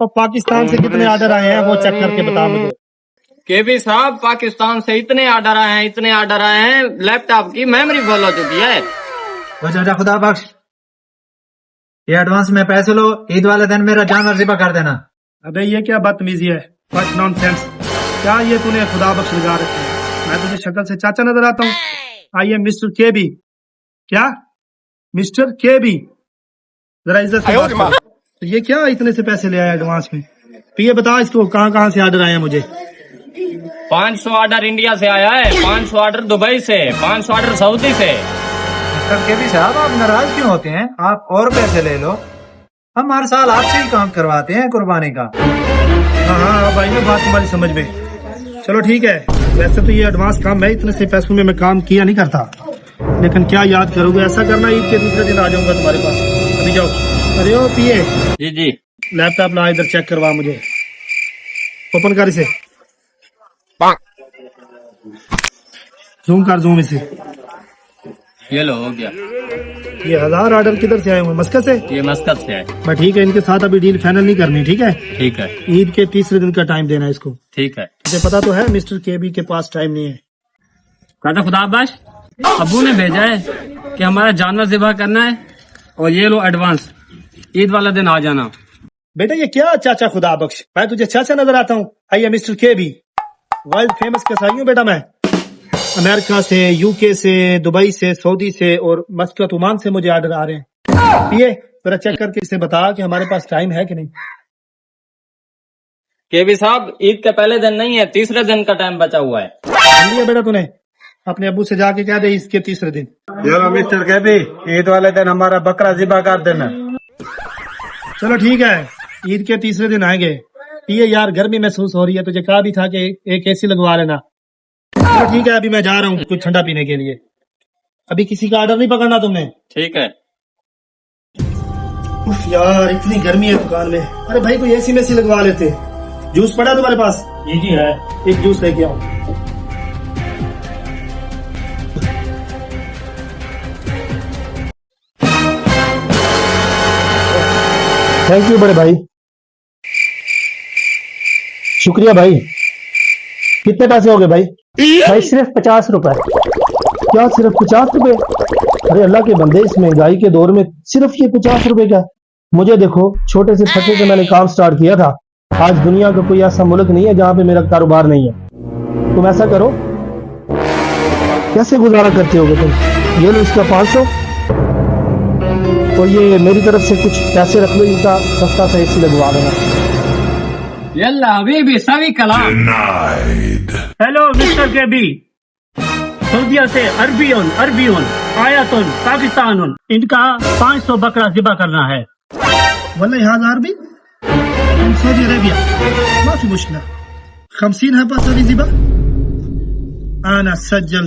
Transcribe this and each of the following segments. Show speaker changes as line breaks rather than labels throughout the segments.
और पाकिस्तान से कितने ऑर्डर आए हैं वो चेक करके बता मुझे।
केबी साहब, पाकिस्तान से इतने ऑर्डर आए हैं, लैपटॉप की मेमोरी फुल हो चुकी है।
तो चाचा खुदा बख्श, ये एडवांस में पैसे लो, ईद वाले दिन मेरा जानवर ज़िबा कर देना।
अबे ये क्या बदतमीजी है, व्हाट नॉनसेंस। क्या ये तूने खुदा बख्श लगा रखे हैं? मैं तुझे शक्ल से चाचा नजर आता हूँ? आई एम मिस्टर केबी। क्या मिस्टर केबी? जरा इज्जत से बात कर। तो ये क्या इतने से पैसे ले आया एडवांस में? तो ये बता इसको कहाँ कहाँ से ऑर्डर आए हैं मुझे?
500 ऑर्डर इंडिया से आया है, 500 ऑर्डर दुबई से, 500 ऑर्डर सऊदी से।
मिस्टर केबी साहब, आप नाराज क्यों होते हैं? आप और पैसे ले लो, हम हर साल आपसे ही काम करवाते हैं कुर्बानी का।
हाँ भाई, मैं बात तुम्हारी समझ में। चलो ठीक है, वैसे तो ये एडवांस काम है, इतने से पैसों में मैं काम किया नहीं करता, लेकिन क्या याद करोगे? ऐसा करना, ईद के दूसरे दिन आ जाऊंगा तुम्हारे पास। अभी जाओ। अरे ओ पिए,
जी जी।
लैपटॉप ला इधर, चेक करवा मुझे। ओपन कर इसे, जूम कर, जूम इसे।
ये लो, हो गया।
ये 1000 ऑर्डर किधर से आए हुए? मस्कत से?
ये मस्कत से है।
मैं ठीक है, इनके साथ अभी डील फाइनल नहीं करनी, ठीक है?
ठीक है,
ईद के तीसरे दिन का टाइम देना है इसको।
ठीक है।
मुझे पता तो है मिस्टर केबी के पास टाइम नहीं है।
कहता खुदाबाश, अबू ने भेजा है कि हमारा जानवर ज़िबा करना है, और ये लो एडवांस, ईद वाला दिन आ जाना।
बेटा ये क्या चाचा खुदा बख्श, मैं तुझे चाचा नजर आता हूँ? I am mister KB, world famous कसाई हूँ बेटा मैं। अमेरिका से, यूके से, दुबई से, सऊदी से और मस्कत ओमान से मुझे ऑर्डर आ रहे हैं। ये जरा चेक करके इसे बता कि हमारे पास टाइम है कि नहीं।
केबी साहब, ईद के पहले दिन नहीं है, तीसरे दिन का टाइम बचा हुआ है।
समझ लिया बेटा तूने? अपने अब्बू से जाके कह दे इसके तीसरे दिन।
चलो मिस्टर केबी, ईद वाले दिन हमारा बकरा ज़िबा कर देना।
चलो ठीक है, ईद के तीसरे दिन आएंगे। ये यार गर्मी महसूस हो रही है, तुझे कहा भी था कि एक एसी लगवा लेना। चलो ठीक है, अभी मैं जा रहा हूँ कुछ ठंडा पीने के लिए। अभी किसी का ऑर्डर नहीं पकड़ना तुमने?
ठीक है।
उफ यार, इतनी गर्मी है दुकान में। अरे भाई कोई एसी में सी लगवा लेते। जूस पड़ा तुम्हारे पास? जी जी है, एक जूस लेके आओ। थैंक यू बड़े भाई, शुक्रिया भाई। कितने पैसे हो गए भाई?
भाई सिर्फ 50 रुपए।
क्या सिर्फ 50 रुपए? अरे अल्लाह के बंदे, इस महंगाई के दौर में सिर्फ ये 50 रुपए का? मुझे देखो, छोटे से छक्के से मैंने काम स्टार्ट किया था। आज दुनिया का कोई ऐसा मुल्क नहीं है जहां पे मेरा कारोबार नहीं है। तुम ऐसा करो, कैसे गुजारा करते होगे तुम? ये लो इसका 500, और ये मेरी तरफ से कुछ पैसे रख लो, इनका सस्ता सा एसी लगवा देना।
यल्ला अभी भी सभी कलाम।
हेलो मिस्टर केबी, सऊदिया से अरबियन आयातुन पाकिस्तान, इनका 500 बकरा ज़िबा करना है।
वल्लाह यहाँ भी सऊदी अरेबिया माफी मुश्किल 50 है पास अभी जिबा अना सज्जल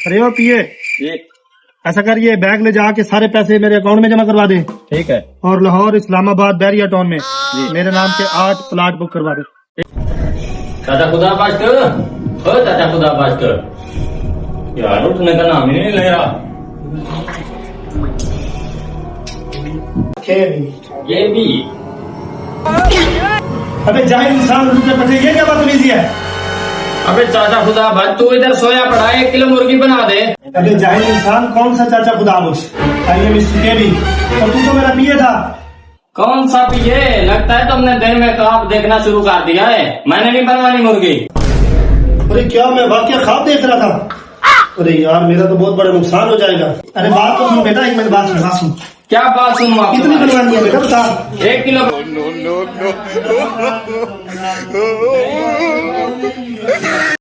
अरे ओ पिए, ऐसा कर ये बैग ले जाके सारे पैसे मेरे अकाउंट में जमा करवा दे।
ठीक है।
और लाहौर, इस्लामाबाद, बैरिया टाउन में मेरे नाम के 8 प्लाट बुक करवा दे।
चाचा खुदाबाश कर, ओ चाचा खुदाबाश कर, यार उठने का नाम ही नहीं ले रहा। ये भी
अबे जाहिल इंसान, रुपए पटे, ये क्या बदतमीजी है?
अबे चाचा खुदाबाश, तू इधर सोया पड़ा है, 1 किलो मुर्गी बना दे।
अबे जाहिल इंसान, कौन सा चाचा खुदाबख्श? आइए मिस्टर केबी, और तू तो मेरा पिए था।
कौन सा पिए? लगता है तुमने दिन में ख्वाब देखना शुरू कर दिया है। मैंने नहीं बनवानी मुर्गी।
अरे क्या मैं वाकई ख्वाब देख रहा था? अरे यार मेरा तो बहुत बड़ा नुकसान हो जाएगा। अरे बात तो सुन बेटा, एक मिनट बात सुन।
क्या बात सुनूं?
कितनी बनवानी है बेटा बता।
1 किलो।